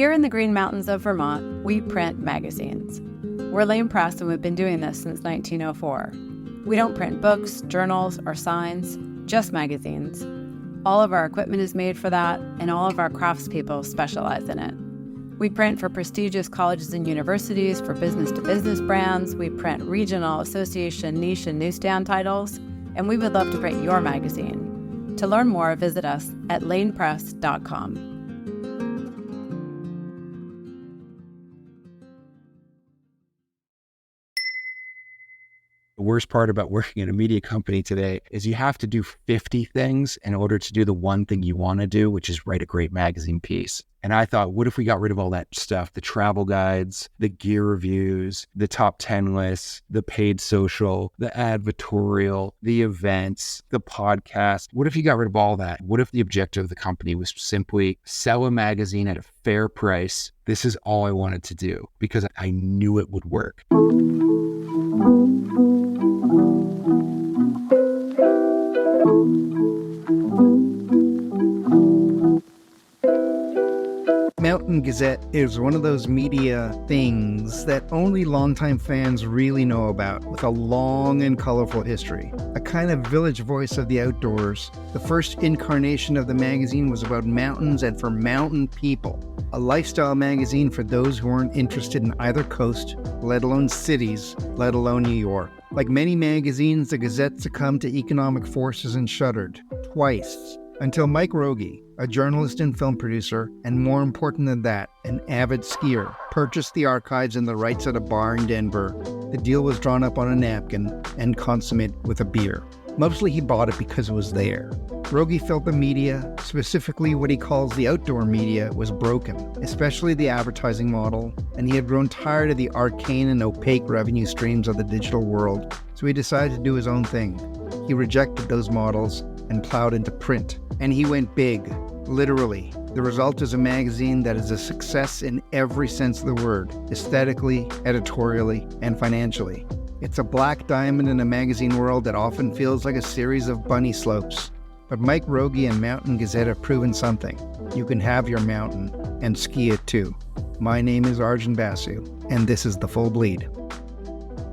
Here in the Green Mountains of Vermont, we print magazines. We're Lane Press, and we've been doing this since 1904. We don't print books, journals, or signs, just magazines. All of our equipment is made for that, and all of our craftspeople specialize in it. We print for prestigious colleges and universities, for business-to-business brands. We print regional, association, niche, and newsstand titles, and we would love to print your magazine. To learn more, visit us at lanepress.com. The worst part about working in a media company today is you have to do 50 things in order to do the one thing you want to do, which is write a great magazine piece. And I thought, what if we got rid of all that stuff? The travel guides, the gear reviews, the top 10 lists, the paid social, the advertorial, the events, the podcast. What if you got rid of all that? What if the objective of the company was simply sell a magazine at a fair price? This is all I wanted to do because I knew it would work. Mountain Gazette is one of those media things that only longtime fans really know about, with a long and colorful history. A kind of village voice of the outdoors, the first incarnation of the magazine was about mountains and for mountain people. A lifestyle magazine for those who weren't interested in either coast, let alone cities, let alone New York. Like many magazines, the Gazette succumbed to economic forces and shuttered, twice. Until Mike Rogge, a journalist and film producer, and more important than that, an avid skier, purchased the archives and the rights at a bar in Denver. The deal was drawn up on a napkin and consummated with a beer. Mostly he bought it because it was there. Rogge felt the media, specifically what he calls the outdoor media, was broken, especially the advertising model, and he had grown tired of the arcane and opaque revenue streams of the digital world, so he decided to do his own thing. He rejected those models and plowed into print. And he went big, literally. The result is a magazine that is a success in every sense of the word, aesthetically, editorially, and financially. It's a black diamond in a magazine world that often feels like a series of bunny slopes. But Mike Rogge and Mountain Gazette have proven something. You can have your mountain and ski it too. My name is Arjun Basu, and this is The Full Bleed.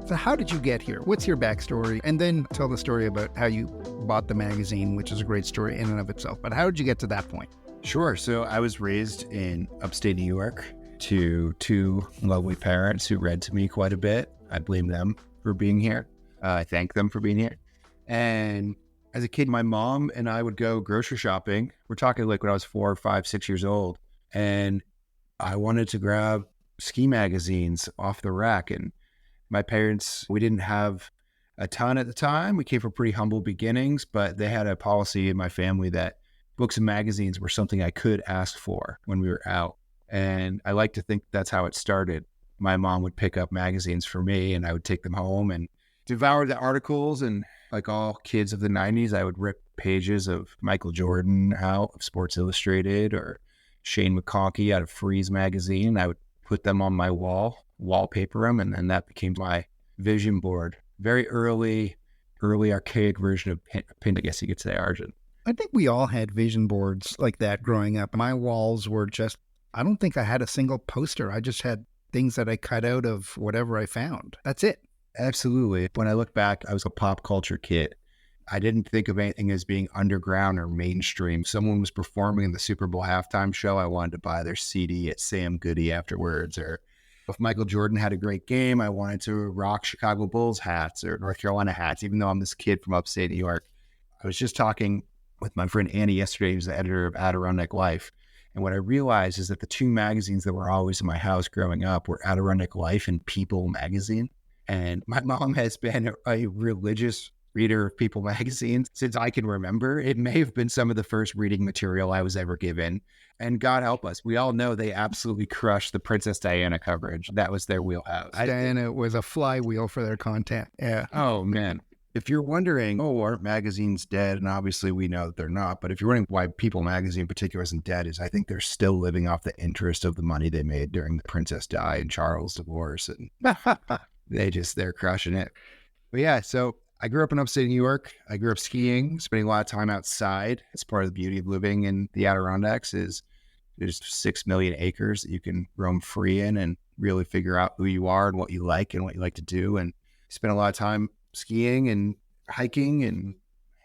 So how did you get here? What's your backstory? And then tell the story about how you bought the magazine, which is a great story in and of itself. But how did you get to that point? Sure. So I was raised in upstate New York to two lovely parents who read to me quite a bit. I blame them for being here. I thank them for being here. And as a kid, my mom and I would go grocery shopping. We're talking like when I was 4, 5, 6 years old. And I wanted to grab ski magazines off the rack. And my parents, we didn't have a ton at the time. We came from pretty humble beginnings, but they had a policy in my family that books and magazines were something I could ask for when we were out. And I like to think that's how it started. My mom would pick up magazines for me and I would take them home and devour the articles. And like all kids of the 90s, I would rip pages of Michael Jordan out of Sports Illustrated or Shane McConkey out of Freeze magazine. I would put them on my wall, wallpaper them, and then that became my vision board. Very early archaic version of pin, I guess you could say, Arjun. I think we all had vision boards like that growing up. My walls were just, I don't think I had a single poster. I just had things that I cut out of whatever I found. That's it. Absolutely. When I look back, I was a pop culture kid. I didn't think of anything as being underground or mainstream. Someone was performing in the Super Bowl halftime show, I wanted to buy their CD at Sam Goody afterwards. Or if Michael Jordan had a great game, I wanted to rock Chicago Bulls hats or North Carolina hats, even though I'm this kid from upstate New York. I was just talking with my friend Annie yesterday, who's the editor of Adirondack Life. And what I realized is that the two magazines that were always in my house growing up were Adirondack Life and People magazine. And my mom has been a religious reader of People magazine since I can remember. It may have been some of the first reading material I was ever given. And God help us, we all know they absolutely crushed the Princess Diana coverage. That was their wheelhouse. Diana was a flywheel for their content. Yeah. Oh, man. If you're wondering, aren't magazines dead? And obviously we know that they're not. But if you're wondering why People magazine in particular isn't dead, is I think they're still living off the interest of the money they made during the Princess Di and Charles divorce. And they're crushing it. But yeah, so I grew up in upstate New York. I grew up skiing, spending a lot of time outside. It's part of the beauty of living in the Adirondacks is There's 6 million acres that you can roam free in and really figure out who you are and what you like to do. And spend a lot of time skiing and hiking and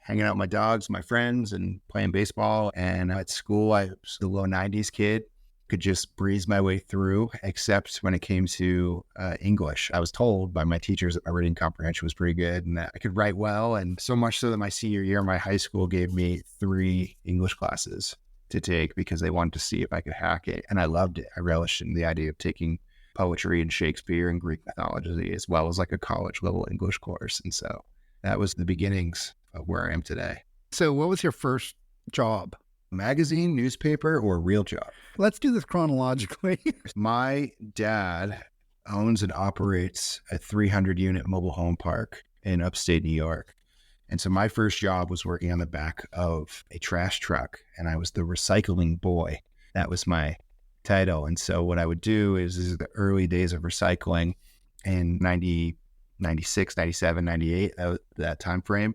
hanging out with my dogs, my friends, and playing baseball. And at school, I was the low 90s kid, could just breeze my way through, except when it came to English. I was told by my teachers that my reading comprehension was pretty good and that I could write well. And so much so that my senior year, my high school gave me 3 English classes to take because they wanted to see if I could hack it. And I loved it. I relished in the idea of taking poetry and Shakespeare and Greek mythology, as well as like a college level English course. And so that was the beginnings of where I am today. So what was your first job? Magazine, newspaper, or real job? Let's do this chronologically. My dad owns and operates a 300-unit mobile home park in upstate New York. And so my first job was working on the back of a trash truck, and I was the recycling boy. That was my title. And so what I would do is the early days of recycling in 90, 96, 97, 98, that time frame.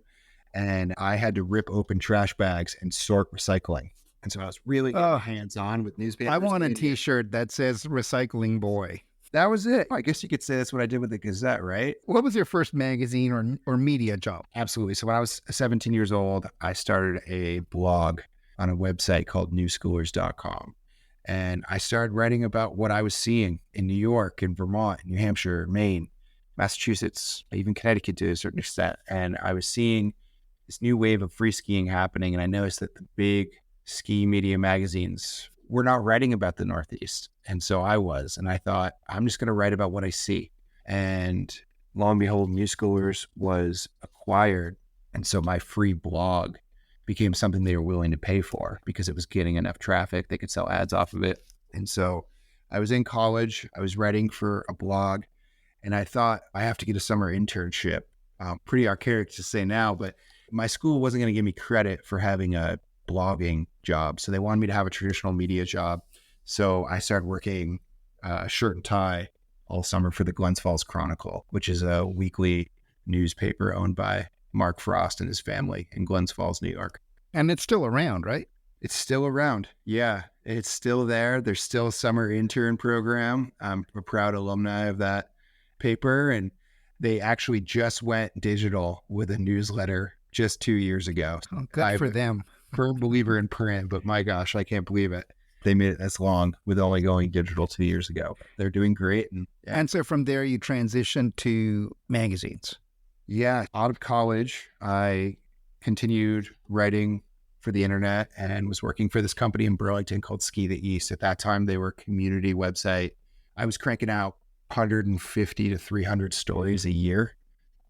And I had to rip open trash bags and sort recycling. And so I was really hands-on with newspapers. I want a T-shirt that says recycling boy. That was it. I guess you could say that's what I did with the Gazette, right? What was your first magazine or media job? Absolutely. So when I was 17 years old, I started a blog on a website called newschoolers.com. And I started writing about what I was seeing in New York, in Vermont, New Hampshire, Maine, Massachusetts, even Connecticut to a certain extent. And I was seeing this new wave of free skiing happening. And I noticed that the big ski media magazines were not writing about the Northeast. And so I was. And I thought, I'm just going to write about what I see. And lo and behold, New Schoolers was acquired. And so my free blog became something they were willing to pay for because it was getting enough traffic. They could sell ads off of it. And so I was in college. I was writing for a blog. And I thought, I have to get a summer internship. Pretty archaic to say now, but my school wasn't going to give me credit for having a blogging job. So they wanted me to have a traditional media job. So I started working shirt and tie all summer for the Glens Falls Chronicle, which is a weekly newspaper owned by Mark Frost and his family in Glens Falls, New York. And it's still around, right? It's still around. Yeah, it's still there. There's still a summer intern program. I'm a proud alumni of that paper. And they actually just went digital with a newsletter just 2 years ago. Oh, good for them. Firm believer in print, but my gosh, I can't believe it. They made it this long with only going digital 2 years ago. They're doing great. And so from there, you transitioned to magazines. Yeah. Out of college, I continued writing for the internet and was working for this company in Burlington called Ski the East. At that time, they were a community website. I was cranking out 150 to 300 stories a year.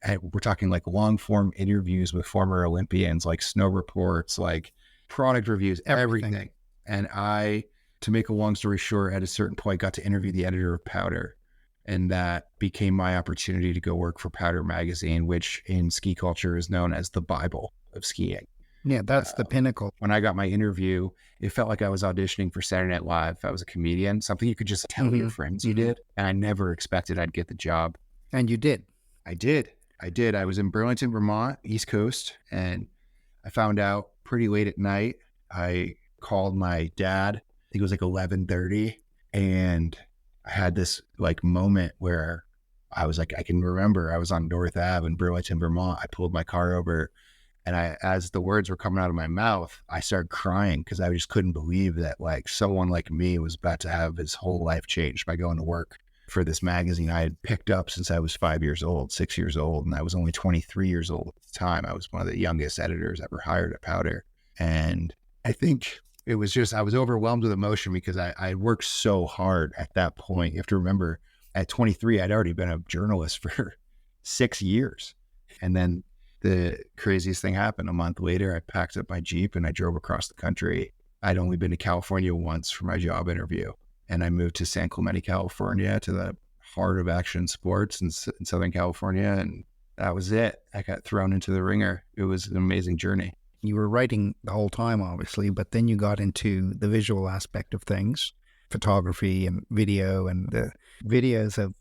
And we're talking like long form interviews with former Olympians, like snow reports, like product reviews, everything. And I, to make a long story short, at a certain point, got to interview the editor of Powder. And that became my opportunity to go work for Powder Magazine, which in ski culture is known as the Bible of skiing. Yeah, that's the pinnacle. When I got my interview, it felt like I was auditioning for Saturday Night Live. If I was a comedian, something you could just tell your friends you did. And I never expected I'd get the job. And you did. I did. I was in Burlington, Vermont, East Coast, and I found out pretty late at night. I called my dad. I think it was like 11:30, and I had this like moment where I was like, I can remember I was on North Ave in Burlington, Vermont. I pulled my car over, and as the words were coming out of my mouth, I started crying because I just couldn't believe that like someone like me was about to have his whole life changed by going to work for this magazine I had picked up since I was 5 years old, 6 years old, and I was only 23 years old at the time. I was one of the youngest editors ever hired at Powder. And I think it was just, I was overwhelmed with emotion because I worked so hard at that point. You have to remember, at 23, I'd already been a journalist for 6 years. And then the craziest thing happened. A month later, I packed up my Jeep and I drove across the country. I'd only been to California once for my job interview. And I moved to San Clemente, California, to the heart of action sports in Southern California. And that was it. I got thrown into the ringer. It was an amazing journey. You were writing the whole time, obviously, but then you got into the visual aspect of things, photography and video. And the videos of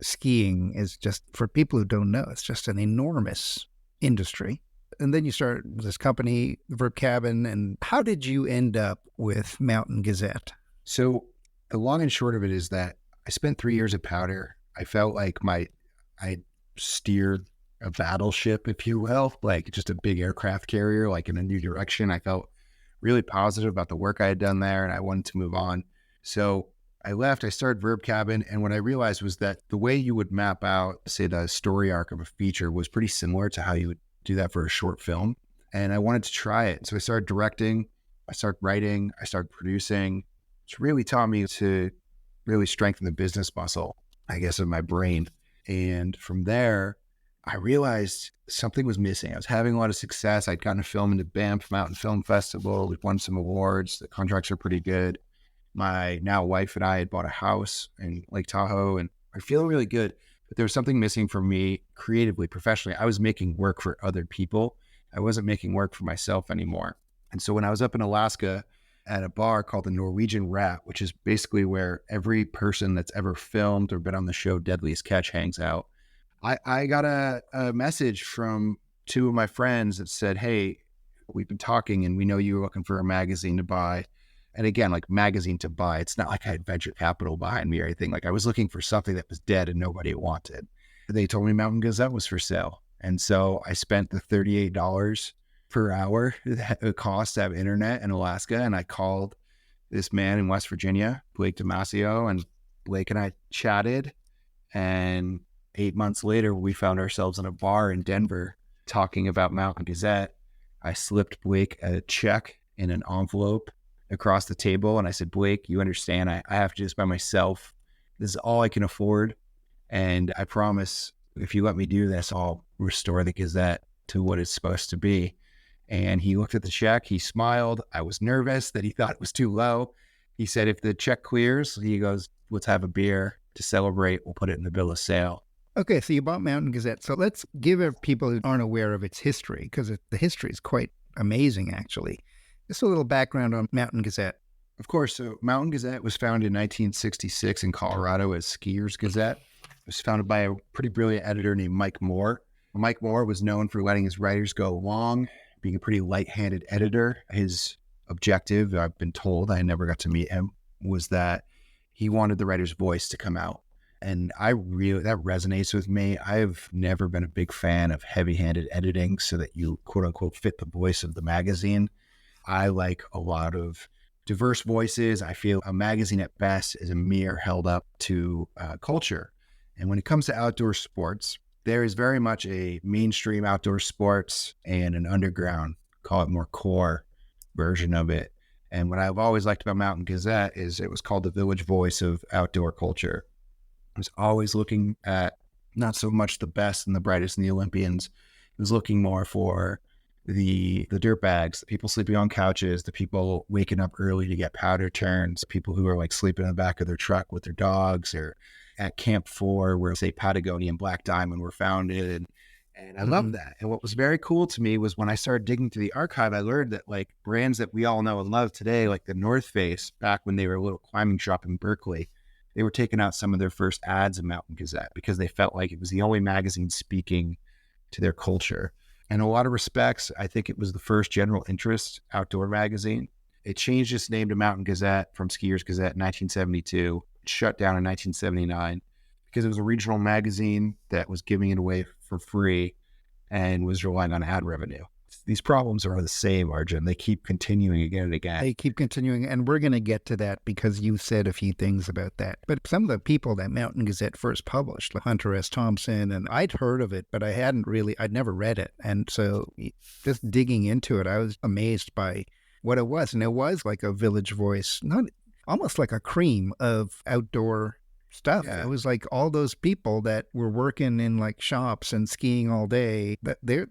skiing is just, for people who don't know, it's just an enormous industry. And then you start this company, Verb Cabin. And how did you end up with Mountain Gazette? So the long and short of it is that I spent 3 years at Powder. I felt like I steered a battleship, if you will, like just a big aircraft carrier, like in a new direction. I felt really positive about the work I had done there, and I wanted to move on. So I left, I started Verb Cabin, and what I realized was that the way you would map out, say, the story arc of a feature was pretty similar to how you would do that for a short film. And I wanted to try it. So I started directing, I started writing, I started producing. It's really taught me to really strengthen the business muscle, I guess, of my brain. And from there, I realized something was missing. I was having a lot of success. I'd gotten a film into Banff Mountain Film Festival. We'd won some awards. The contracts are pretty good. My now wife and I had bought a house in Lake Tahoe, and I feel really good. But there was something missing for me creatively, professionally. I was making work for other people. I wasn't making work for myself anymore. And so when I was up in Alaska at a bar called the Norwegian Rat, which is basically where every person that's ever filmed or been on the show Deadliest Catch hangs out, I got a message from two of my friends that said, hey, we've been talking and we know you were looking for a magazine to buy. And again, like magazine to buy, it's not like I had venture capital behind me or anything. Like I was looking for something that was dead and nobody wanted. They told me Mountain Gazette was for sale. And so I spent the $38 per hour that it costs to have internet in Alaska. And I called this man in West Virginia, Blake Damasio, and Blake and I chatted. And 8 months later, we found ourselves in a bar in Denver talking about Mountain Gazette. I slipped Blake a check in an envelope across the table. And I said, Blake, you understand, I have to do this by myself. This is all I can afford. And I promise if you let me do this, I'll restore the Gazette to what it's supposed to be. And he looked at the check. He smiled. I was nervous that he thought it was too low. He said, if the check clears, he goes, let's have a beer to celebrate. We'll put it in the bill of sale. Okay, so you bought Mountain Gazette. So let's give people who aren't aware of its history, because the history is quite amazing, actually. Just a little background on Mountain Gazette. Of course. So Mountain Gazette was founded in 1966 in Colorado as Skiers Gazette. It was founded by a pretty brilliant editor named Mike Moore. Mike Moore was known for letting his writers go long, being a pretty light-handed editor. His objective, I've been told, I never got to meet him, was that he wanted the writer's voice to come out. And that resonates with me. I've never been a big fan of heavy-handed editing so that you, quote unquote, fit the voice of the magazine. I like a lot of diverse voices. I feel a magazine at best is a mirror held up to culture. And when it comes to outdoor sports, there is very much a mainstream outdoor sports and an underground, call it more core version of it. And what I've always liked about Mountain Gazette is it was called the village voice of outdoor culture. I was always looking at not so much the best and the brightest and the Olympians. I was looking more for the dirtbags, the people sleeping on couches, the people waking up early to get powder turns, people who are like sleeping in the back of their truck with their dogs, or at Camp 4 where, say, Patagonia and Black Diamond were founded. And I love that. And what was very cool to me was when I started digging through the archive, I learned that like brands that we all know and love today, like the North Face, back when they were a little climbing shop in Berkeley, they were taking out some of their first ads in Mountain Gazette because they felt like it was the only magazine speaking to their culture. In a lot of respects, I think it was the first general interest outdoor magazine. It changed its name to Mountain Gazette from Skiers Gazette in 1972. It shut down in 1979 because it was a regional magazine that was giving it away for free and was relying on ad revenue. These problems are the same, Arjun. They keep continuing again and again. They keep continuing, and we're going to get to that because you said a few things about that. But some of the people that Mountain Gazette first published, like Hunter S. Thompson, and I'd heard of it, but I'd never read it. And so just digging into it, I was amazed by what it was. And it was like a village voice, almost like a cream of outdoor stuff. Yeah. It was like all those people that were working in like shops and skiing all day,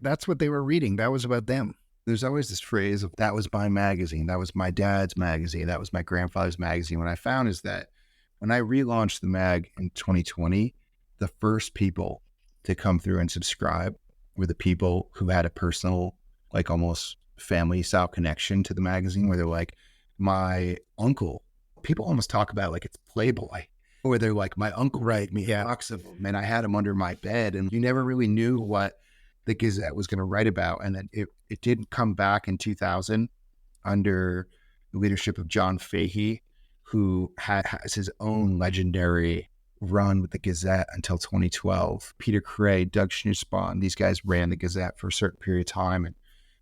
that's what they were reading. That was about them. There's always this phrase of that was my magazine. That was my dad's magazine. That was my grandfather's magazine. What I found is that when I relaunched the mag in 2020, the first people to come through and subscribe were the people who had a personal, like almost family style connection to the magazine, where they're like, my uncle, people almost talk about like it's Playboy. Or they're like, my uncle wrote me a box of them, and I had them under my bed. And you never really knew what the Gazette was going to write about. And then it did come back in 2000 under the leadership of John Fahey, who has his own legendary run with the Gazette until 2012. Peter Cray, Doug Schnutzbahn, these guys ran the Gazette for a certain period of time and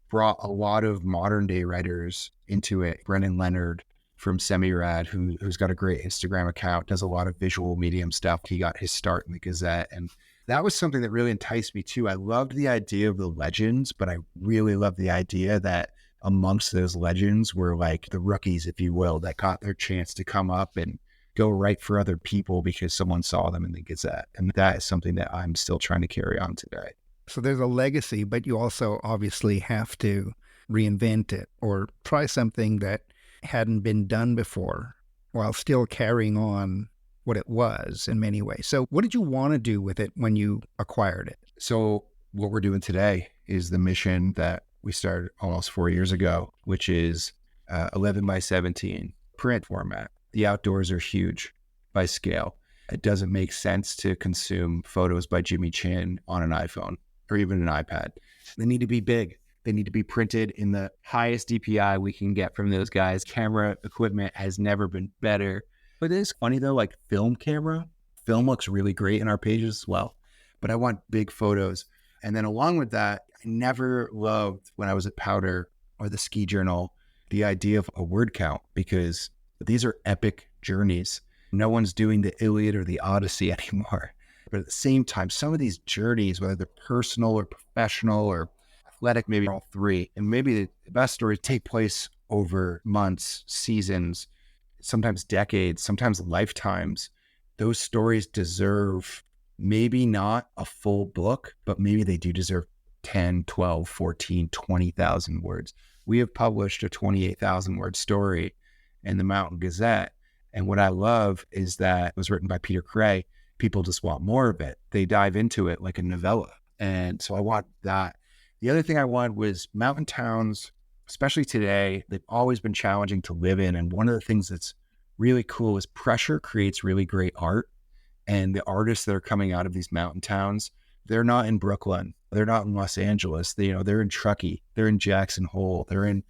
brought a lot of modern day writers into it. Brennan Leonard from Semirad, who's got a great Instagram account, does a lot of visual medium stuff. He got his start in the Gazette. And that was something that really enticed me too. I loved the idea of the legends, but I really loved the idea that amongst those legends were like the rookies, if you will, that got their chance to come up and go write for other people because someone saw them in the Gazette. And that is something that I'm still trying to carry on today. So there's a legacy, but you also obviously have to reinvent it or try something that hadn't been done before while still carrying on what it was in many ways. So what did you want to do with it when you acquired it? So what we're doing today is the mission that we started almost 4 years ago, which is 11 by 17 print format. The outdoors are huge by scale. It doesn't make sense to consume photos by Jimmy Chin on an iPhone or even an iPad. They need to be big. They need to be printed in the highest DPI we can get from those guys. Camera equipment has never been better. But it is funny though, like film looks really great in our pages as well. But I want big photos. And then along with that, I never loved when I was at Powder or the Ski Journal, the idea of a word count, because these are epic journeys. No one's doing the Iliad or the Odyssey anymore. But at the same time, some of these journeys, whether they're personal or professional or athletic, maybe all three, and maybe the best stories take place over months, seasons, sometimes decades, sometimes lifetimes. Those stories deserve maybe not a full book, but maybe they do deserve 10, 12, 14, 20,000 words. We have published a 28,000 word story in the Mountain Gazette. And what I love is that it was written by Peter Cray. People just want more of it. They dive into it like a novella. And so I want that. The other thing I wanted was mountain towns, especially today, they've always been challenging to live in. And one of the things that's really cool is pressure creates really great art. And the artists that are coming out of these mountain towns, they're not in Brooklyn. They're not in Los Angeles. They're in Truckee. They're in Jackson Hole. They're in,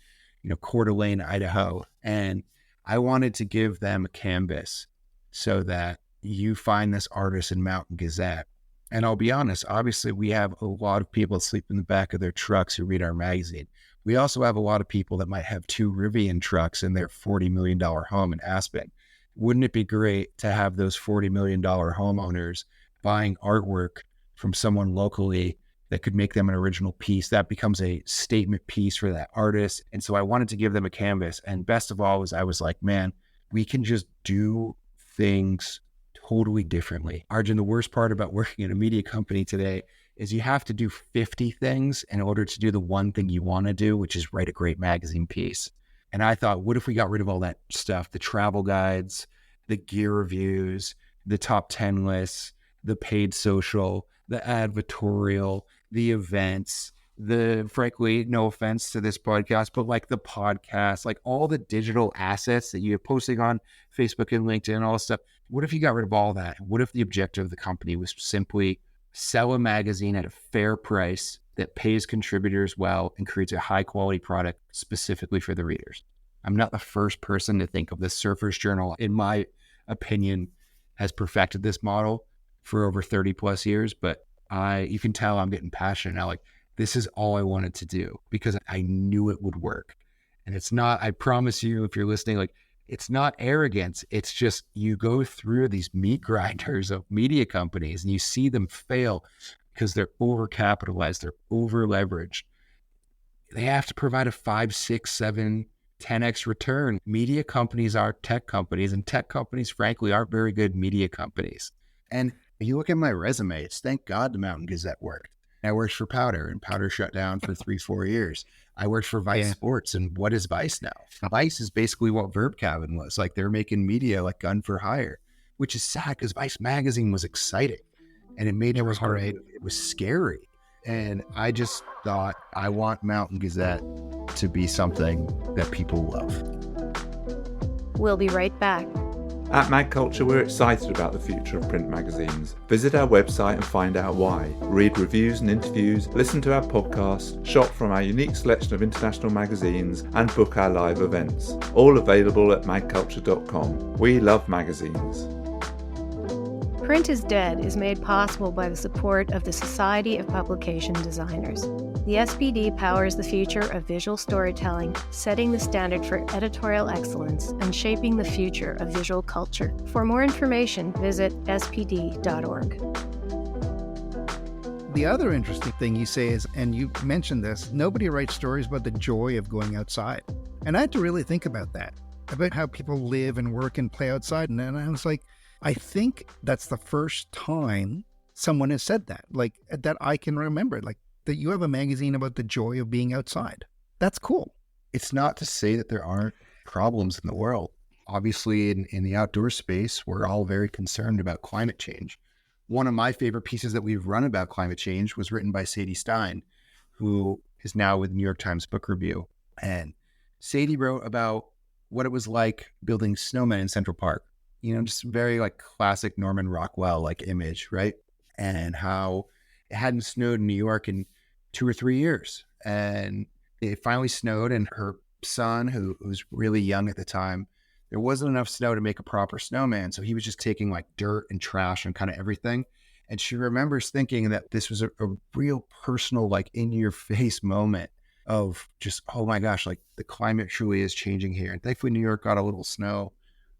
Coeur d'Alene, Idaho. And I wanted to give them a canvas so that you find this artist in Mountain Gazette. And I'll be honest, obviously we have a lot of people that sleep in the back of their trucks who read our magazine. We also have a lot of people that might have 2 Rivian trucks in their $40 million home in Aspen. Wouldn't it be great to have those $40 million homeowners buying artwork from someone locally that could make them an original piece? That becomes a statement piece for that artist. And so I wanted to give them a canvas. And best of all was I was like, man, we can just do things totally differently. Arjun, the worst part about working in a media company today is you have to do 50 things in order to do the one thing you want to do, which is write a great magazine piece. And I thought, what if we got rid of all that stuff, the travel guides, the gear reviews, the top 10 lists, the paid social, the advertorial, the events, frankly, no offense to this podcast, but like the podcast, like all the digital assets that you're posting on Facebook and LinkedIn and all this stuff. What if you got rid of all that? What if the objective of the company was simply sell a magazine at a fair price that pays contributors well and creates a high quality product specifically for the readers? I'm not the first person to think of. The Surfer's Journal, in my opinion, has perfected this model for over 30 plus years, but you can tell I'm getting passionate now. Like, this is all I wanted to do because I knew it would work. And it's not, I promise you, if you're listening, like, it's not arrogance. It's just you go through these meat grinders of media companies and you see them fail because they're overcapitalized, they're over leveraged. They have to provide a 5, 6, 7, 10x return. Media companies are tech companies, and tech companies, frankly, aren't very good media companies. And if you look at my resume, it's thank God the Mountain Gazette worked. I worked for Powder, and Powder shut down for 3-4 years. I worked for Vice Sports, and what is Vice now? Vice is basically what Verb Cabin was. Like, they're making media like gun for hire, which is sad because Vice magazine was exciting, and it was hard. It was scary. And I just thought, I want Mountain Gazette to be something that people love. We'll be right back. At Mag Culture, we're excited about the future of print magazines. Visit our website and find out why. Read reviews and interviews, listen to our podcast, shop from our unique selection of international magazines, and book our live events. All available at magculture.com. We love magazines. Print is Dead is made possible by the support of the Society of Publication Designers. The SPD powers the future of visual storytelling, setting the standard for editorial excellence and shaping the future of visual culture. For more information, visit spd.org. The other interesting thing you say is, and you mentioned this, nobody writes stories about the joy of going outside. And I had to really think about that, about how people live and work and play outside. And then I was like, I think that's the first time someone has said that, like that I can remember, like that you have a magazine about the joy of being outside. That's cool. It's not to say that there aren't problems in the world. Obviously, in the outdoor space, we're all very concerned about climate change. One of my favorite pieces that we've run about climate change was written by Sadie Stein, who is now with New York Times Book Review. And Sadie wrote about what it was like building snowmen in Central Park. You know, just very like classic Norman Rockwell like image, right? And how it hadn't snowed in New York in 2 or 3 years. And it finally snowed, and her son, who was really young at the time, there wasn't enough snow to make a proper snowman. So he was just taking like dirt and trash and kind of everything. And she remembers thinking that this was a real personal, like in your face moment of just, oh my gosh, like the climate truly is changing here. And thankfully New York got a little snow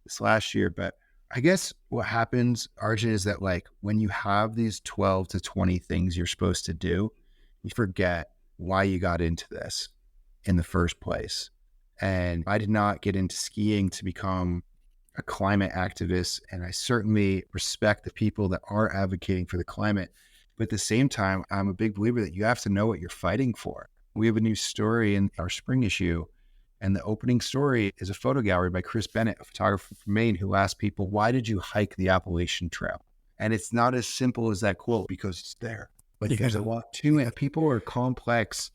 this last year. But I guess what happens, Arjun, is that like when you have these 12 to 20 things you're supposed to do, you forget why you got into this in the first place. And I did not get into skiing to become a climate activist. And I certainly respect the people that are advocating for the climate. But at the same time, I'm a big believer that you have to know what you're fighting for. We have a new story in our spring issue. And the opening story is a photo gallery by Chris Bennett, a photographer from Maine, who asked people, why did you hike the Appalachian Trail? And it's not as simple as that quote, because it's there. But there's a lot to it. People are complex.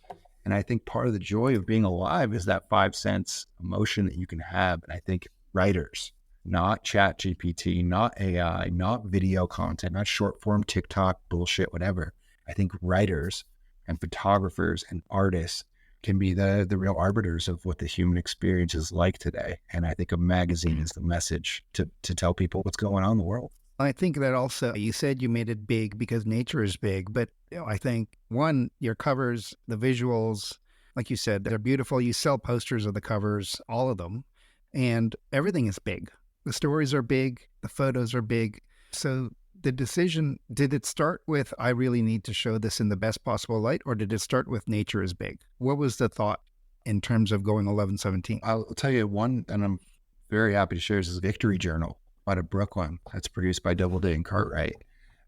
And I think part of the joy of being alive is that 5 sense emotion that you can have. And I think writers, not Chat GPT, not AI, not video content, not short form TikTok bullshit, whatever. I think writers and photographers and artists can be the real arbiters of what the human experience is like today. And I think a magazine is the message to tell people what's going on in the world. I think that also, you said you made it big because nature is big, but I think one, your covers, the visuals, like you said, they're beautiful. You sell posters of the covers, all of them, and everything is big. The stories are big, the photos are big. So the decision, did it start with, I really need to show this in the best possible light, or did it start with nature is big? What was the thought in terms of going 11/17? I'll tell you one, and I'm very happy to share, is Victory Journal out of Brooklyn. That's produced by Doubleday and Cartwright.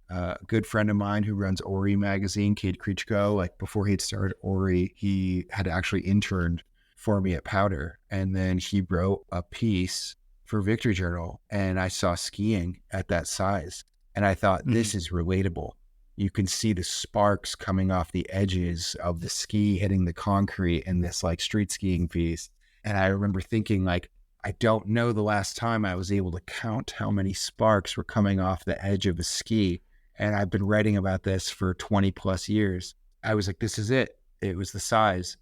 A good friend of mine who runs Ori magazine, Cade Krichko, like before he'd started Ori, he had actually interned for me at Powder. And then he wrote a piece for Victory Journal, and I saw skiing at that size. And I thought, this is relatable. You can see the sparks coming off the edges of the ski hitting the concrete in this like street skiing piece. And I remember thinking like, I don't know the last time I was able to count how many sparks were coming off the edge of a ski. And I've been writing about this for 20 plus years. I was like, this is it. It was the size.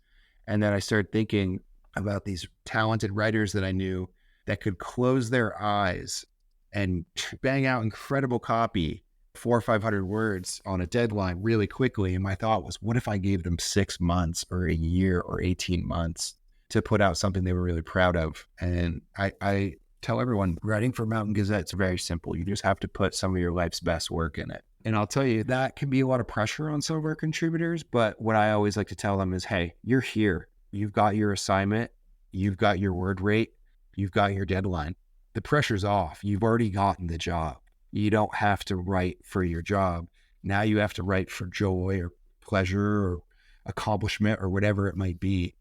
And then I started thinking about these talented writers that I knew that could close their eyes and bang out incredible copy, 400 or 500 words on a deadline really quickly. And my thought was, what if I gave them 6 months or a year or 18 months to put out something they were really proud of? And I tell everyone, writing for Mountain Gazette is very simple. You just have to put some of your life's best work in it. And I'll tell you, that can be a lot of pressure on some of our contributors. But what I always like to tell them is, hey, you're here. You've got your assignment. You've got your word rate. You've got your deadline. The pressure's off. You've already gotten the job. You don't have to write for your job. Now you have to write for joy or pleasure or accomplishment or whatever it might be.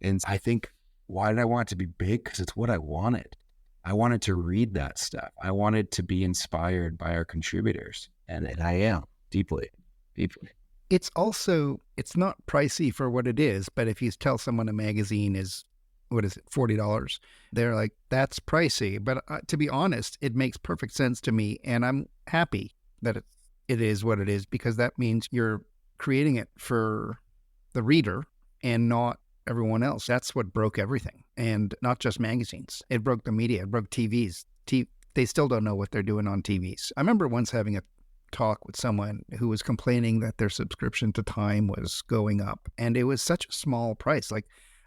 And I think, why did I want it to be big? Because it's what I wanted. I wanted to read that stuff. I wanted to be inspired by our contributors. And I am deeply. It's also, it's not pricey for what it is, but if you tell someone a magazine is what is it, $40. They're like, that's pricey. But to be honest, it makes perfect sense to me. And I'm happy that it is what it is, because that means you're creating it for the reader and not everyone else. That's what broke everything. And not just magazines. It broke the media. It broke TVs. They still don't know what they're doing on TVs. I remember once having a talk with someone who was complaining that their subscription to Time was going up. And it was such a small price. Like,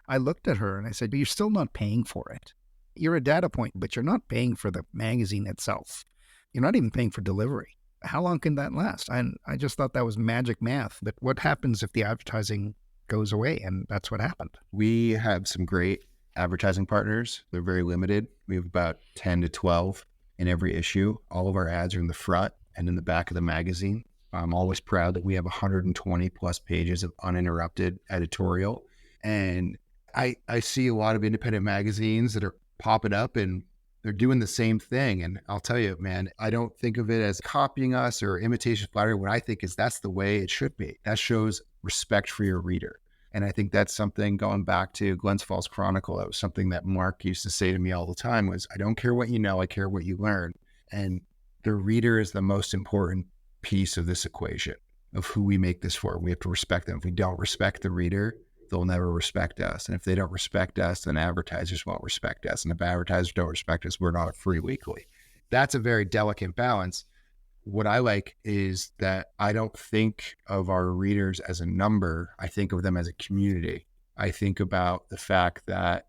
I looked at her and I said, but you're still not paying for it. You're a data point, but you're not paying for the magazine itself. You're not even paying for delivery. How long can that last? And I just thought that was magic math. But what happens if the advertising goes away? And that's what happened. We have some great advertising partners. They're very limited. We have about 10 to 12 in every issue. All of our ads are in the front and in the back of the magazine. I'm always proud that we have 120 plus pages of uninterrupted editorial. And I see a lot of independent magazines that are popping up and they're doing the same thing. And I'll tell you, man, I don't think of it as copying us or imitation flattery. What I think is that's the way it should be. That shows respect for your reader. And I think that's something, going back to Glens Falls Chronicle, that was something that Mark used to say to me all the time was, I don't care what you know, I care what you learn. And the reader is the most important piece of this equation of who we make this for. We have to respect them. If we don't respect the reader, they'll never respect us. And if they don't respect us, then advertisers won't respect us. And if advertisers don't respect us, we're not a free weekly. That's a very delicate balance. What I like is that I don't think of our readers as a number. I think of them as a community. I think about the fact that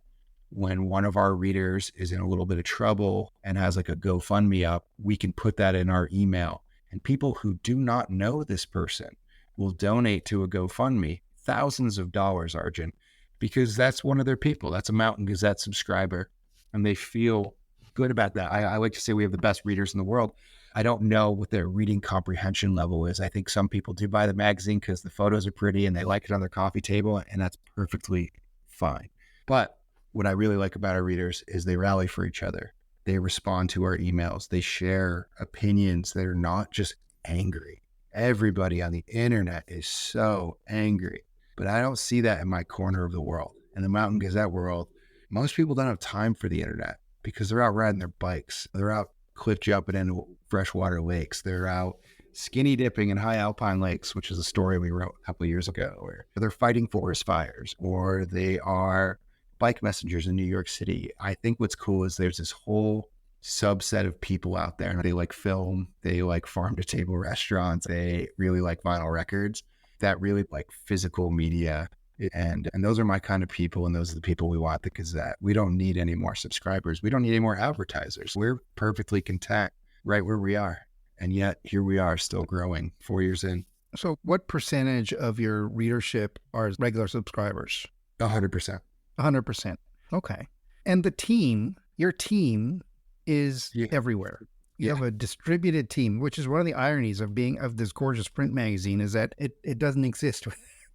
when one of our readers is in a little bit of trouble and has like a GoFundMe up, we can put that in our email. And people who do not know this person will donate to a GoFundMe thousands of dollars, Arjun, because that's one of their people. That's a Mountain Gazette subscriber, and they feel good about that. I like to say we have the best readers in the world. I don't know what their reading comprehension level is. I think some people do buy the magazine because the photos are pretty and they like it on their coffee table, and that's perfectly fine. But what I really like about our readers is they rally for each other. They respond to our emails. They share opinions that are not just angry. Everybody on the internet is so angry, but I don't see that in my corner of the world. In the Mountain Gazette world, most people don't have time for the internet because they're out riding their bikes. They're out cliff jumping into freshwater lakes. They're out skinny dipping in high alpine lakes, which is a story we wrote a couple of years ago, where they're fighting forest fires, or they are bike messengers in New York City. I think what's cool is there's this whole subset of people out there. They like film, they like farm to table restaurants, they really like vinyl records, that really like physical media. And those are my kind of people, and those are the people we want at the Gazette. We don't need any more subscribers. We don't need any more advertisers. We're perfectly content right where we are. And yet here we are still growing 4 years in. So what percentage of your readership are regular subscribers? 100%. 100%. Okay. And the team, your team is everywhere. You have a distributed team, which is one of the ironies of this gorgeous print magazine, is that it doesn't exist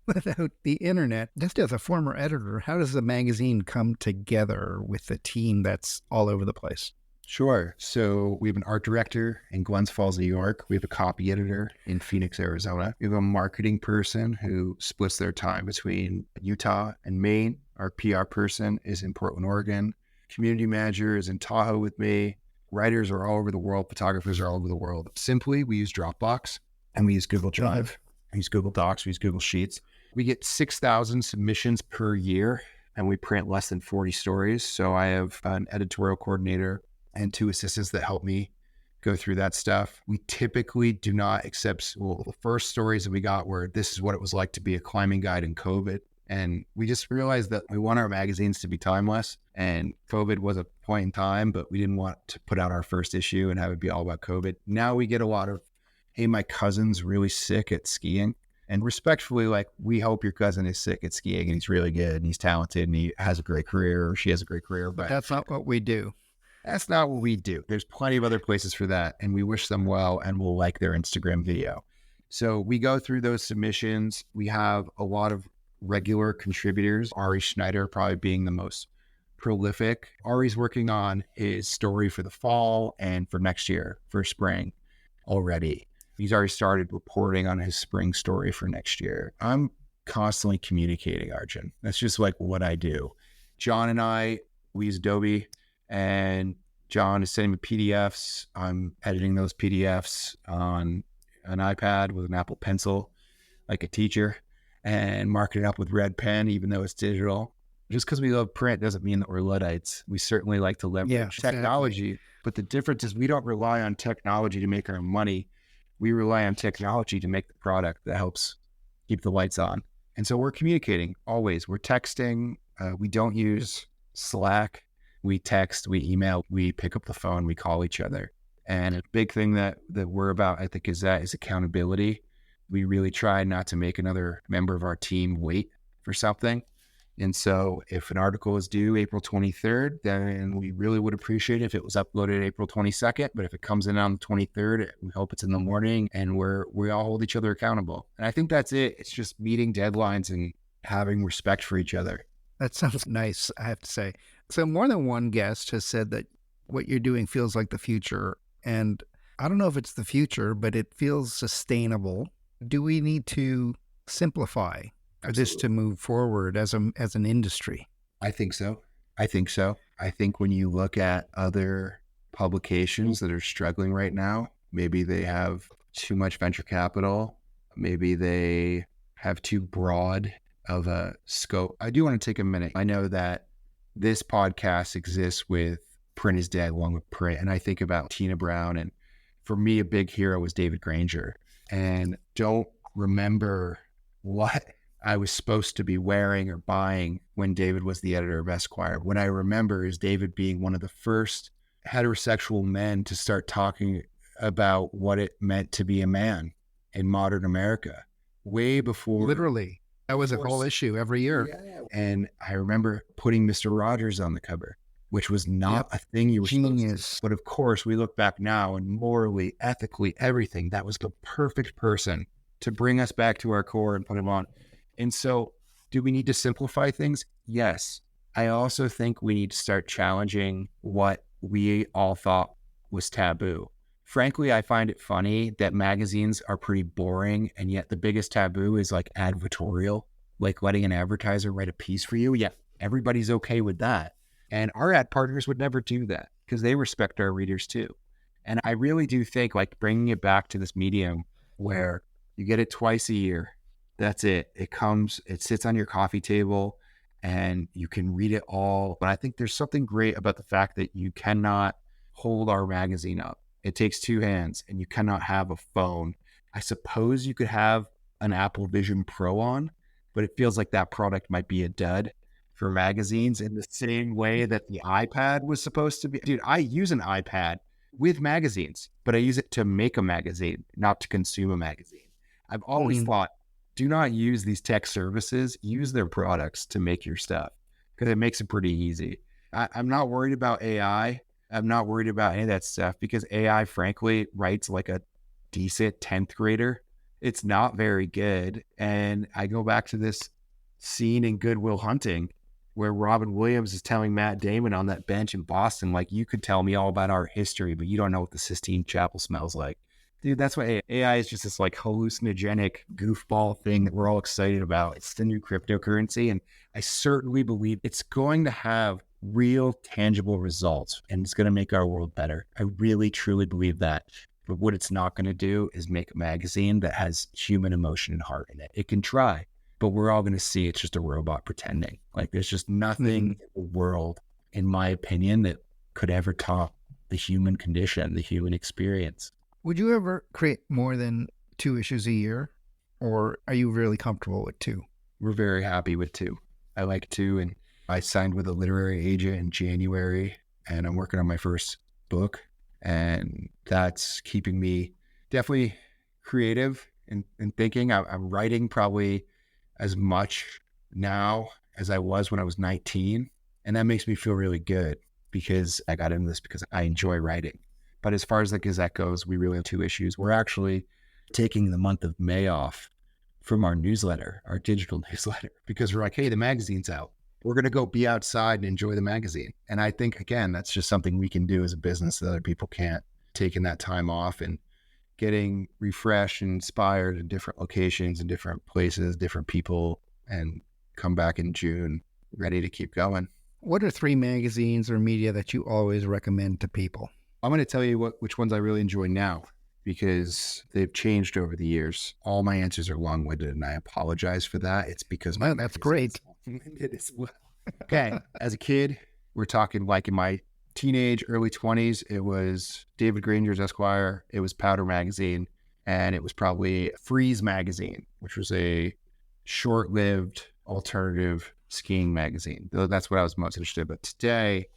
without the internet. Just as a former editor, how does the magazine come together with the team that's all over the place? Sure. So we have an art director in Glens Falls, New York. We have a copy editor in Phoenix, Arizona. We have a marketing person who splits their time between Utah and Maine. Our PR person is in Portland, Oregon. Community manager is in Tahoe with me. Writers are all over the world. Photographers are all over the world. Simply, we use Dropbox and we use Google Drive. We use Google Docs. We use Google Sheets. We get 6,000 submissions per year, and we print less than 40 stories. So I have an editorial coordinator and 2 assistants that help me go through that stuff. We typically do not accept, the first stories that we got were, this is what it was like to be a climbing guide in COVID. And we just realized that we want our magazines to be timeless, and COVID was a point in time, but we didn't want to put out our first issue and have it be all about COVID. Now we get a lot of, hey, my cousin's really sick at skiing. And respectfully, like, we hope your cousin is sick at skiing and he's really good and he's talented and he has a great career, or she has a great career. But that's not what we do. That's not what we do. There's plenty of other places for that, and we wish them well, and we'll like their Instagram video. So we go through those submissions. We have a lot of regular contributors, Ari Schneider probably being the most prolific. Ari's working on his story for the fall and for next year, for spring already. He's already started reporting on his spring story for next year. I'm constantly communicating, Arjun. That's just like what I do. John and I, we use Adobe, and John is sending me PDFs. I'm editing those PDFs on an iPad with an Apple Pencil, like a teacher, and marking it up with red pen, even though it's digital. Just because we love print doesn't mean that we're Luddites. We certainly like to leverage technology, but the difference is we don't rely on technology to make our money. We rely on technology to make the product that helps keep the lights on. And so we're communicating always. We're texting. We don't use Slack. We text, we email, we pick up the phone, we call each other. And a big thing that we're about at the Gazette is accountability. We really try not to make another member of our team wait for something. And so if an article is due April 23rd, then we really would appreciate it if it was uploaded April 22nd. But if it comes in on the 23rd, we hope it's in the morning, and we all hold each other accountable. And I think that's it. It's just meeting deadlines and having respect for each other. That sounds nice, I have to say. So more than one guest has said that what you're doing feels like the future. And I don't know if it's the future, but it feels sustainable. Do we need to simplify for this to move forward as an industry? I think so. I think when you look at other publications that are struggling right now, maybe they have too much venture capital, maybe they have too broad of a scope. I do want to take a minute. I know that this podcast exists with Print is Dead along with Print, and I think about Tina Brown, and for me, a big hero was David Granger, and don't remember what I was supposed to be wearing or buying when David was the editor of Esquire. What I remember is David being one of the first heterosexual men to start talking about what it meant to be a man in modern America, way before. Literally. That was a whole issue every year. Yeah. And I remember putting Mr. Rogers on the cover, which was not a thing you were supposed to. But of course, we look back now and morally, ethically, everything, that was the perfect person to bring us back to our core and put him on. And so do we need to simplify things? Yes. I also think we need to start challenging what we all thought was taboo. Frankly, I find it funny that magazines are pretty boring, and yet the biggest taboo is like advertorial, like letting an advertiser write a piece for you. Yeah, everybody's okay with that. And our ad partners would never do that because they respect our readers too. And I really do think like bringing it back to this medium where you get it twice a year. That's it. It comes, it sits on your coffee table and you can read it all. But I think there's something great about the fact that you cannot hold our magazine up. It takes two hands, and you cannot have a phone. I suppose you could have an Apple Vision Pro on, but it feels like that product might be a dud for magazines in the same way that the iPad was supposed to be. Dude, I use an iPad with magazines, but I use it to make a magazine, not to consume a magazine. I've always thought, do not use these tech services, use their products to make your stuff, because it makes it pretty easy. I'm not worried about AI. I'm not worried about any of that stuff because AI, frankly, writes like a decent 10th grader. It's not very good. And I go back to this scene in Good Will Hunting where Robin Williams is telling Matt Damon on that bench in Boston, like, you could tell me all about our history, but you don't know what the Sistine Chapel smells like. Dude, that's what AI is, just this like hallucinogenic goofball thing that we're all excited about. It's the new cryptocurrency. And I certainly believe it's going to have real tangible results and it's going to make our world better. I really, truly believe that. But what it's not going to do is make a magazine that has human emotion and heart in it. It can try, but we're all going to see it's just a robot pretending. Like there's just nothing in the world, in my opinion, that could ever top the human condition, the human experience. Would you ever create more than 2 issues a year, or are you really comfortable with 2? We're very happy with 2. I like 2, and I signed with a literary agent in January, and I'm working on my first book, and that's keeping me definitely creative and thinking. I'm writing probably as much now as I was when I was 19, and that makes me feel really good because I got into this because I enjoy writing. But as far as the Gazette goes, we really have 2 issues. We're actually taking the month of May off from our newsletter, our digital newsletter, because we're like, hey, the magazine's out. We're going to go be outside and enjoy the magazine. And I think, again, that's just something we can do as a business that other people can't, taking that time off and getting refreshed and inspired in different locations and different places, different people, and come back in June ready to keep going. What are 3 magazines or media that you always recommend to people? I'm going to tell you which ones I really enjoy now, because they've changed over the years. All my answers are long-winded, and I apologize for that. It's because Well, that's great. It is. Okay. As a kid, we're talking like in my teenage, early 20s, it was David Granger's Esquire, it was Powder Magazine, and it was probably Freeze Magazine, which was a short-lived alternative skiing magazine. That's what I was most interested in. But today,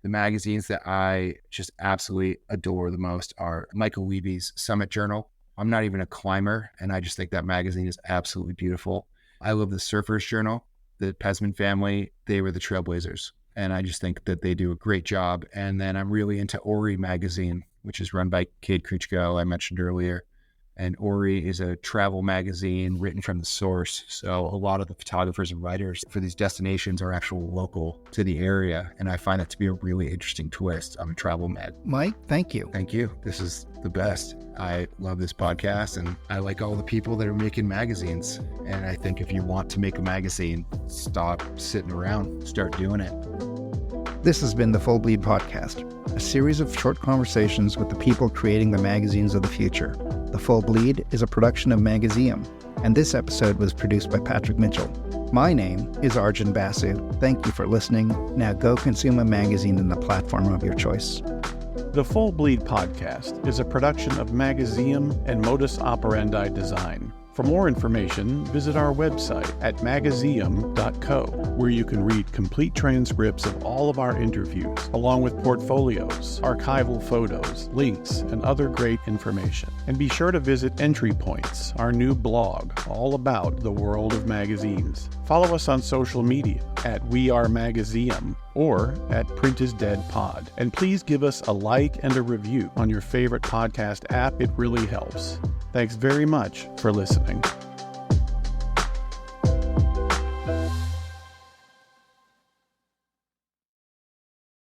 the magazines that I just absolutely adore the most are Michael Levy's Summit Journal. I'm not even a climber, and I just think that magazine is absolutely beautiful. I love the Surfers Journal. The Pesman family, they were the trailblazers, and I just think that they do a great job. And then I'm really into Ori Magazine, which is run by Cade Kruchko, I mentioned earlier. And Ori is a travel magazine written from the source. So a lot of the photographers and writers for these destinations are actual local to the area. And I find that to be a really interesting twist on a travel mag. Mike, thank you. Thank you. This is the best. I love this podcast, and I like all the people that are making magazines. And I think if you want to make a magazine, stop sitting around, start doing it. This has been the Full Bleed Podcast, a series of short conversations with the people creating the magazines of the future. The Full Bleed is a production of Magazium, and this episode was produced by Patrick Mitchell. My name is Arjun Basu. Thank you for listening. Now go consume a magazine in the platform of your choice. The Full Bleed Podcast is a production of Magazium and Modus Operandi Design. For more information, visit our website at magazium.co, where you can read complete transcripts of all of our interviews, along with portfolios, archival photos, links, and other great information. And be sure to visit Entry Points, our new blog, all about the world of magazines. Follow us on social media at We Are Magazium or at Print is Dead Pod. And please give us a like and a review on your favorite podcast app. It really helps. Thanks very much for listening.